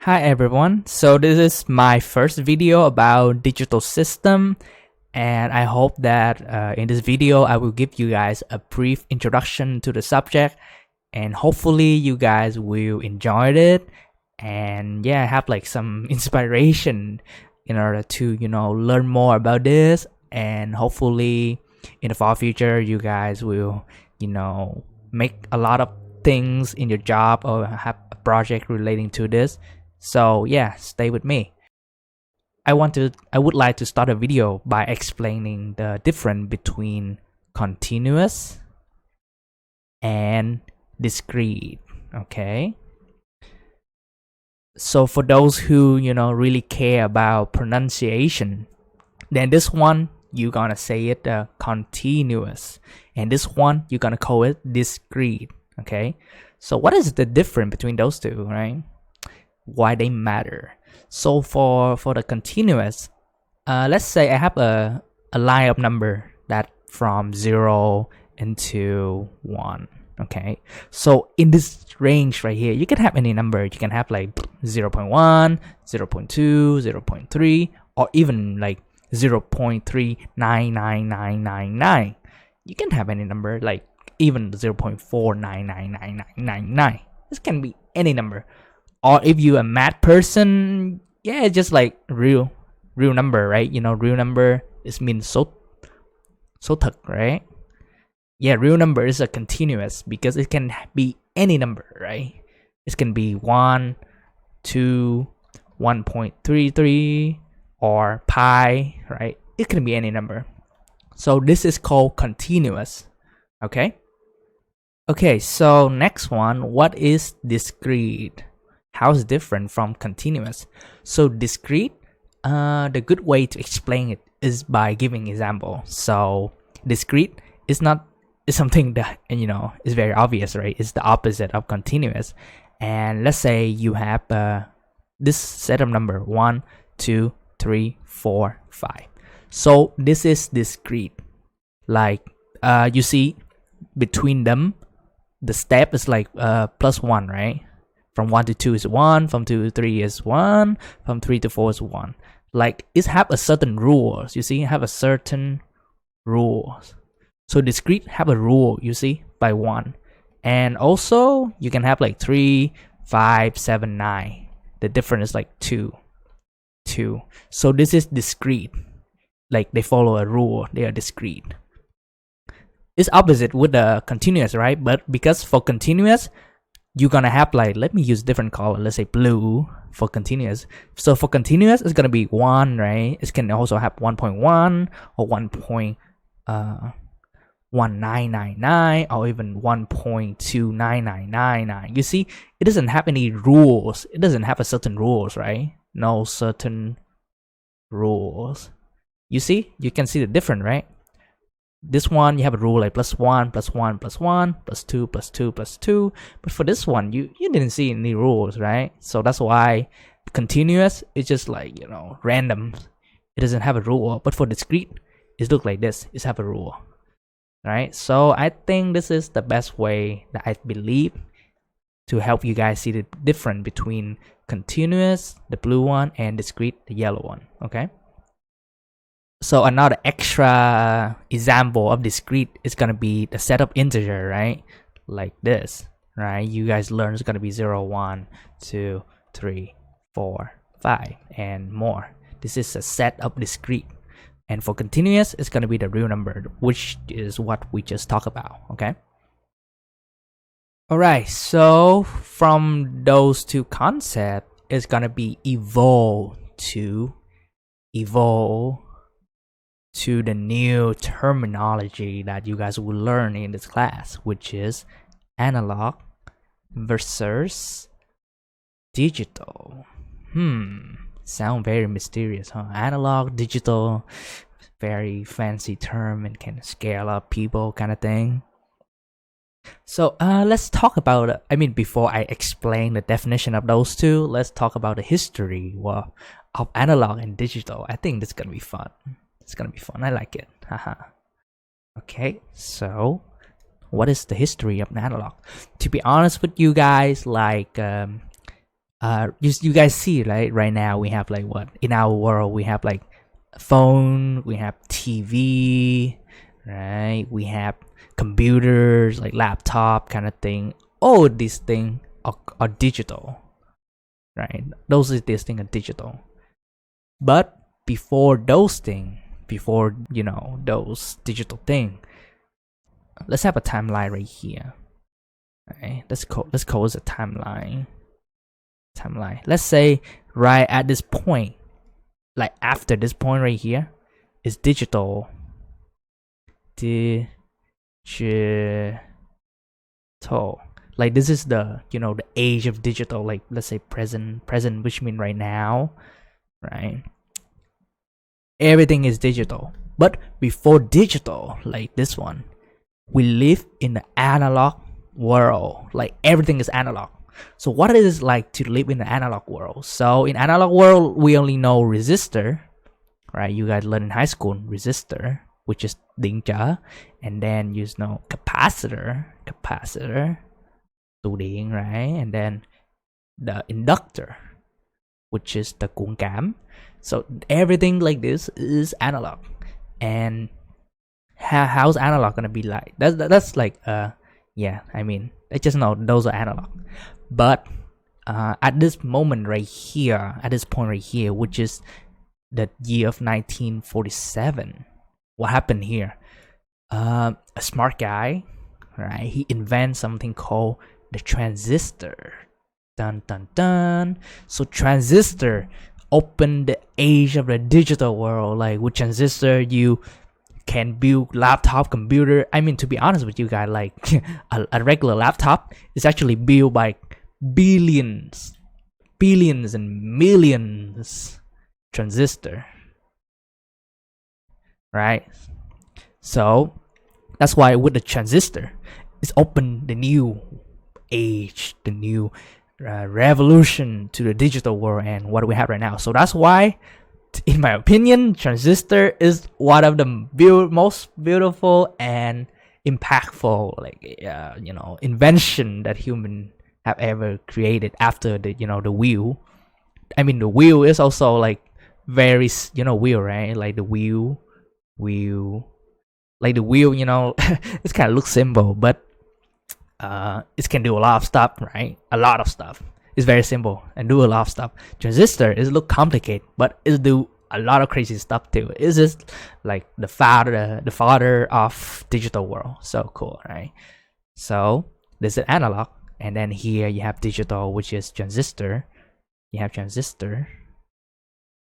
Hi everyone, so this is my first video about digital system, and I hope that in this video I will give you guys a brief introduction to the subject, and hopefully you guys will enjoy it and yeah, have like some inspiration in order to learn more about this, and hopefully in the far future you guys will make a lot of things in your job or have a project relating to this. So yeah, stay with me. I would like to start a video by explaining the difference between continuous and discrete. Okay. So for those who really care about pronunciation, then this one you're gonna say it continuous, and this one you're gonna call it discrete. Okay. So what is the difference between those two, right? Why they matter? So for the continuous, let's say I have a line of number that from 0 into 1. Okay, so in this range right here you can have any number. You can have like 0 0.1, 0 0.2, 0 0.3, or even like 0.3999999. You can have any number, like even 0.4999999. This can be any number. Or if you're a math person, yeah, it's just like real number, right? Real number is means so thật, right? Yeah, real number is a continuous because it can be any number, right? It can be 1, 2, 1.33, or pi, right? It can be any number. So this is called continuous. Okay. Okay, so next one, what is discrete? How is different from continuous? So discrete, the good way to explain it is by giving example. So discrete is not is something that is very obvious, right? It's the opposite of continuous. And let's say you have this set of number 1, 2, 3, 4, 5. So this is discrete. Like you see between them, the step is like +1, right? From 1 to 2 is 1, from 2 to 3 is 1, from 3 to 4 is 1. Like it have a certain rules, you see, have a certain rules. So discrete have a rule, you see, by 1. And also you can have like 3, 5, 7, 9. The difference is like 2. So this is discrete. Like they follow a rule, they are discrete. It's opposite with the continuous, right? But because for continuous, you're gonna have like, let me use different color, let's say blue for continuous. So for continuous, it's gonna be 1, right? It can also have 1.1 or 1.1999 or even 1.29999. You see, it doesn't have any rules. It doesn't have a certain rules, right? No certain rules. You see, you can see the difference, right? This one you have a rule like +1, +1, +1, +2, +2, +2. But for this one, you didn't see any rules, right? So that's why continuous is just like random. It doesn't have a rule. But for discrete, it looks like this. It have a rule, right? So I think this is the best way that I believe to help you guys see the difference between continuous, the blue one, and discrete, the yellow one. Okay. So another extra example of discrete is gonna be the set of integer, right? Like this, right? You guys learn it's gonna be 0, 1, 2, 3, 4, 5, and more. This is a set of discrete. And for continuous, it's gonna be the real number, which is what we just talked about, okay? Alright, so from those two concepts, it's gonna be evolve to the new terminology that you guys will learn in this class, which is analog versus digital. Sound very mysterious, huh? Analog, digital, very fancy term and can scare a lot of people, kind of thing. So let's talk about, before I explain the definition of those two, let's talk about the history of analog and digital. I think this is gonna be fun. It's gonna be fun. I like it. Haha. Okay, so what is the history of analog? To be honest with you guys, like You guys see, right now we have like what in our world, we have like phone, we have TV, right? We have computers, like laptop kind of thing. All these things are digital, right? These things are digital. But before those things, before those digital thing, let's have a timeline right here. Right? Let's call it a timeline. Let's say right at this point, like after this point right here, is digital. Digital. Like this is the the age of digital. Like let's say present, which mean right now, right? Everything is digital. But before digital, like this one, we live in the analog world. Like everything is analog. So what is it like to live in the analog world? So in analog world, we only know resistor, right? You guys learn in high school resistor, which is Thankiu, and then you know capacitor, tụ điện, right? And then the inductor, which is the cuộn cảm. So everything like this is analog. And how's analog gonna be like? That's like yeah, I mean, I just know those are analog. But at this moment right here, at this point right here, which is the year of 1947, what happened here? A smart guy, right? He invents something called the transistor. Dun dun dun. So transistor opened the age of the digital world. Like with transistor, you can build laptop, computer. I mean, to be honest with you guys, like a regular laptop is actually built by billions and millions transistor, right? So that's why with the transistor, it's opened the new age, the new revolution to the digital world and what we have right now. So that's why, in my opinion, transistor is one of the most beautiful and impactful, like invention that human have ever created after the the wheel. I mean, the wheel is also like very wheel, right? Like the wheel, like the wheel. It's kind of looks simple, but it can do a lot of stuff, right? A lot of stuff. It's very simple and do a lot of stuff. Transistor is look complicated, but it do a lot of crazy stuff too. It's just like the father of digital world. So cool, right? So this is analog, and then here you have digital, which is transistor. You have transistor,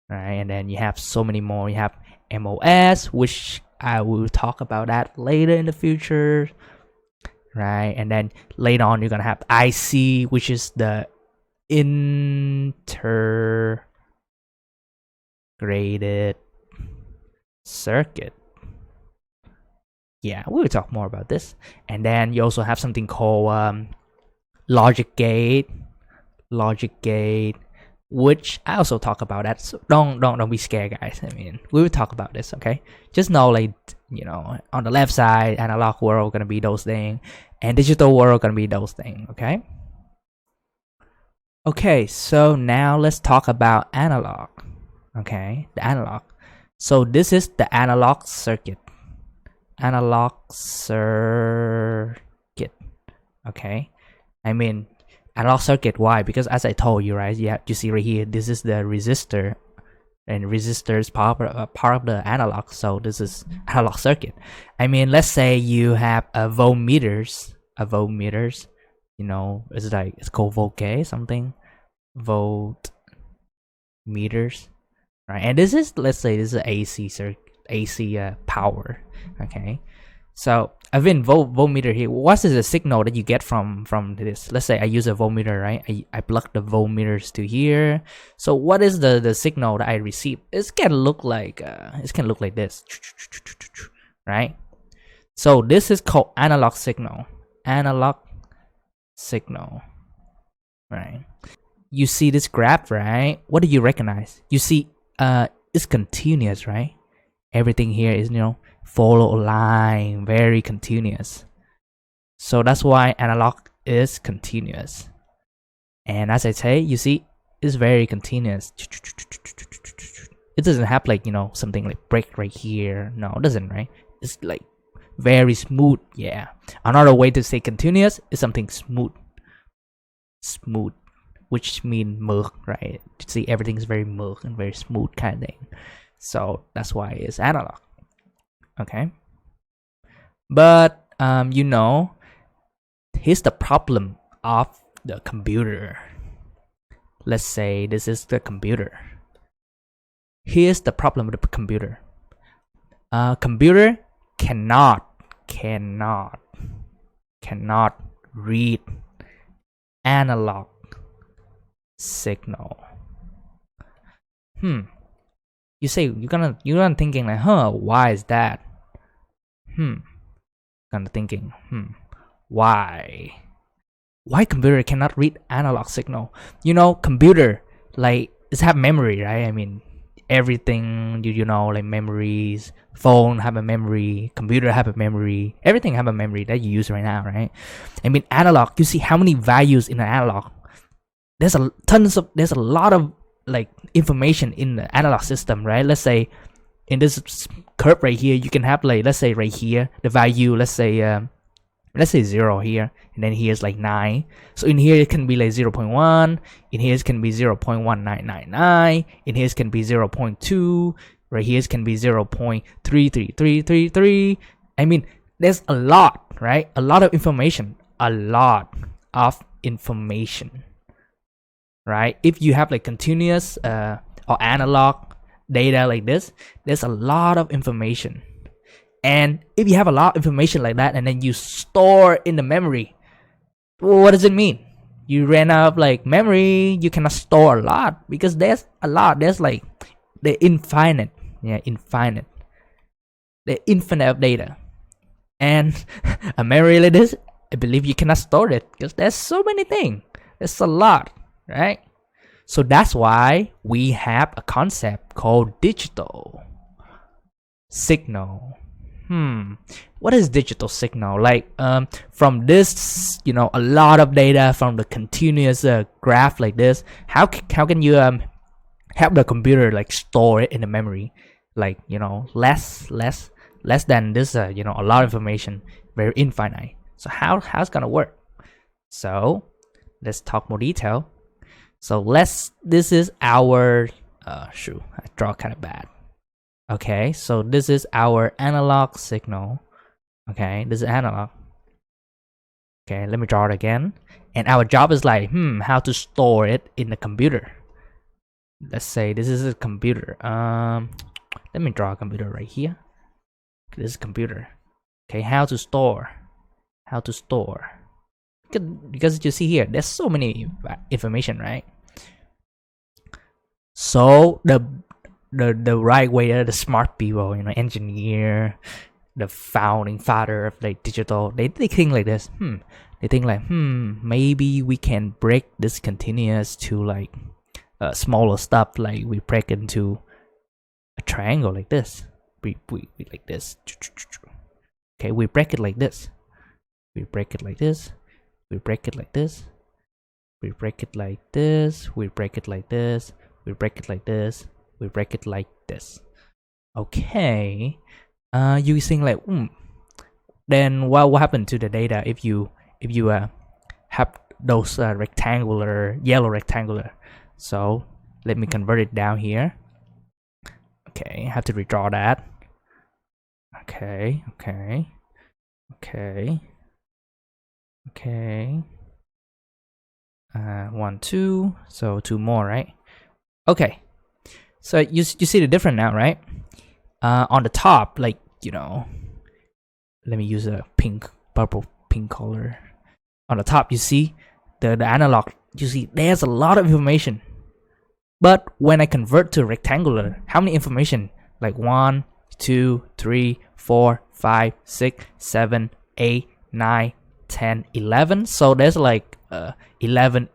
right? And then you have so many more. You have MOS, which I will talk about that later in the future, right? And then later on, you're gonna have IC, which is the integrated circuit. Yeah, we'll talk more about this. And then you also have something called logic gate, which I also talk about that. So don't be scared, guys. I mean, we will talk about this, okay? Just know, like, on the left side, analog world gonna be those things, and digital world gonna be those things, okay? Okay, so now let's talk about analog. Okay, the analog. So this is the analog circuit. Okay, I mean analog circuit. Why? Because as I told you, right? You see right here. This is the resistor, and resistor is part of the analog. So this is analog circuit. I mean, let's say you have a voltmeters. It's like it's called voltgauge something. Volt meters, right? And this is, let's say this is AC power. Okay, so I've been voltmeter here. What is the signal that you get from this? Let's say I use a voltmeter, right? I plug the voltmeters to here. So what is the signal that I receive? It can look like this, right? So this is called analog signal, right? You see this graph, right? What do you recognize? You see it's continuous, right? Everything here is follow a line, very continuous. So that's why analog is continuous. And as I say, you see, it's very continuous. It doesn't have like, something like break right here. No, it doesn't, right? It's like very smooth. Yeah. Another way to say continuous is something smooth. Smooth, which means mượt, right? You see, everything is very mượt and very smooth kind of thing. So that's why it's analog. Okay. But here's the problem of the computer. Let's say this is the computer. Here's the problem with the computer. Computer cannot read analog signal. You say you're gonna thinking like, why is that? Kind of thinking, why computer cannot read analog signal? Computer like it's have memory, right? I mean, everything like memories, phone have a memory, computer have a memory, everything have a memory that you use right now, right? I mean, analog, you see how many values in an analog. There's a lot of like information in the analog system, right? Let's say in this curve right here, you can have like, let's say right here, the value, let's say 0 here, and then here's like 9. So in here it can be like 0.1, in here it can be 0.1999, in here it can be 0.2, right here it can be 0.33333. I mean, there's a lot, right? A lot of information, right? If you have like continuous or analog data like this, there's a lot of information. And if you have a lot of information like that and then you store in the memory, what does it mean? You ran out of like memory, you cannot store a lot because there's a lot. There's like the infinite of data. And a memory like this, I believe you cannot store it because there's so many things. There's a lot, right? So that's why we have a concept called digital signal. What is digital signal? Like from this, a lot of data from the continuous graph like this, how can you have the computer like store it in the memory, like less than this, a lot of information, very infinite. So how's it gonna work? So let's talk more detail. So this is our I draw kind of bad. Okay, so this is our analog signal. Okay, this is analog. Okay, let me draw it again. And our job is like, how to store it in the computer. Let's say this is a computer. Let me draw a computer right here. This is computer. Okay, how to store. Because you see here, there's so many information, right? So the right way, the smart people, engineer, the founding father of like digital, they think like this. They think like, maybe we can break this continuous to like smaller stuff. Like we break into a triangle like this. We like this. Okay, we break it like this. We break it like this. We break it like this. We break it like this. We break it like this. We break it like this. We break it like this. Okay. You think like, then what happened to the data if you have those yellow rectangular? So let me convert it down here. Okay, I have to redraw that. Okay. 1, 2. So 2 more, right? Okay. So you see the difference now, right? On the top, like, let me use a purple pink color. On the top, you see the analog, you see there's a lot of information. But when I convert to rectangular, how many information? Like 1, 2, 3, 4, 5, 6, 7, 8, 9, 10, 11. So there's like 11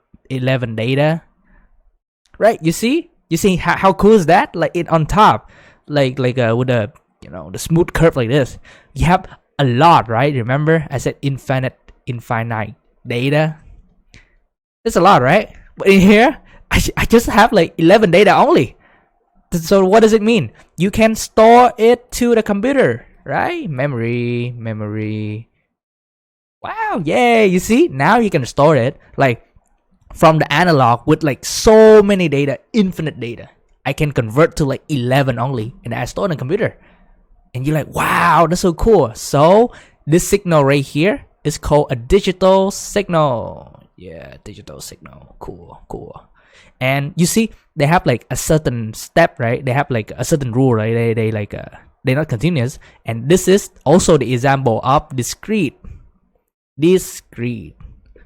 data. Right? You see how cool is that? Like it on top, like with the the smooth curve like this. You have a lot, right? Remember I said infinite data. It's a lot, right? But in here, I just have like 11 data only. So what does it mean? You can store it to the computer, right? Memory. Wow, yay! You see, now you can store it like from the analog with like so many data, infinite data. I can convert to like 11 only, and I store in the computer. And you're like, wow, that's so cool. So this signal right here is called a digital signal. Yeah, digital signal. Cool. And you see, they have like a certain step, right? They have like a certain rule, right? They like they're not continuous. And this is also the example of discrete,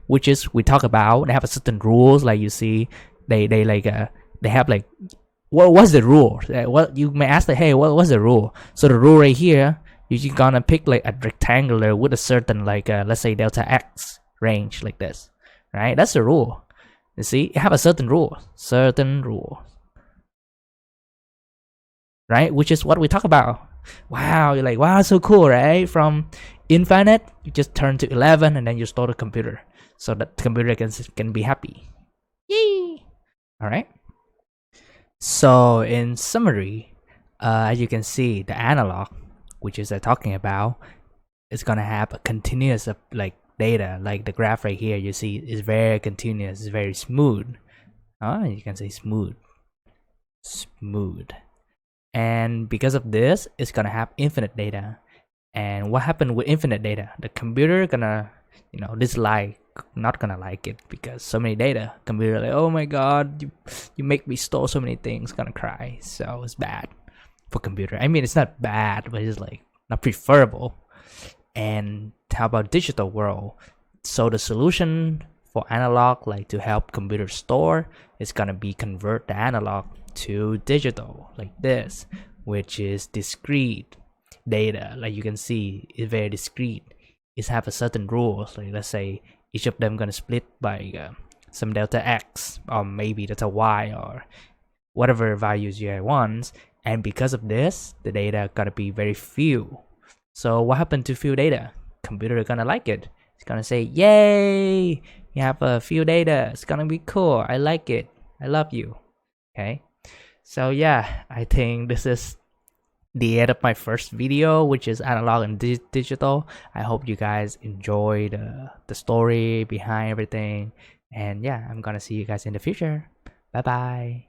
which is we talk about. They have a certain rules, like you see, they like they have like what's the rule? What you may ask, like, hey, what's the rule? So the rule right here, you're gonna pick like a rectangular with a certain like let's say delta x range like this, right? That's the rule. You see, you have a certain rule, right? Which is what we talk about. Wow, you're like, wow, so cool, right? From infinite, you just turn to 11, and then you store the computer, so that the computer can be happy. Yay! All right. So in summary, as you can see, the analog, which is talking about, is gonna have a continuous of like data, like the graph right here. You see, is very continuous, it's very smooth. You can say smooth. And because of this, it's gonna have infinite data. And what happened with infinite data? The computer gonna, dislike, not gonna like it, because so many data. Computer like, oh my god, you make me store so many things, gonna cry. So it's bad for computer. I mean, it's not bad, but it's like not preferable. And how about digital world? So the solution for analog, like to help computer store, is gonna be convert the analog to digital like this, which is discrete data. Like you can see, it's very discrete. It have a certain rules. Like let's say each of them gonna split by some delta x, or maybe delta y, or whatever values you want. And because of this, the data gotta be very few. So what happened to few data? Computer gonna like it. It's gonna say, yay, you have a few data. It's gonna be cool. I like it. I love you. Okay. So yeah, I think this is the end of my first video, which is analog and digital. I hope you guys enjoyed the story behind everything. And yeah, I'm gonna see you guys in the future. Bye bye.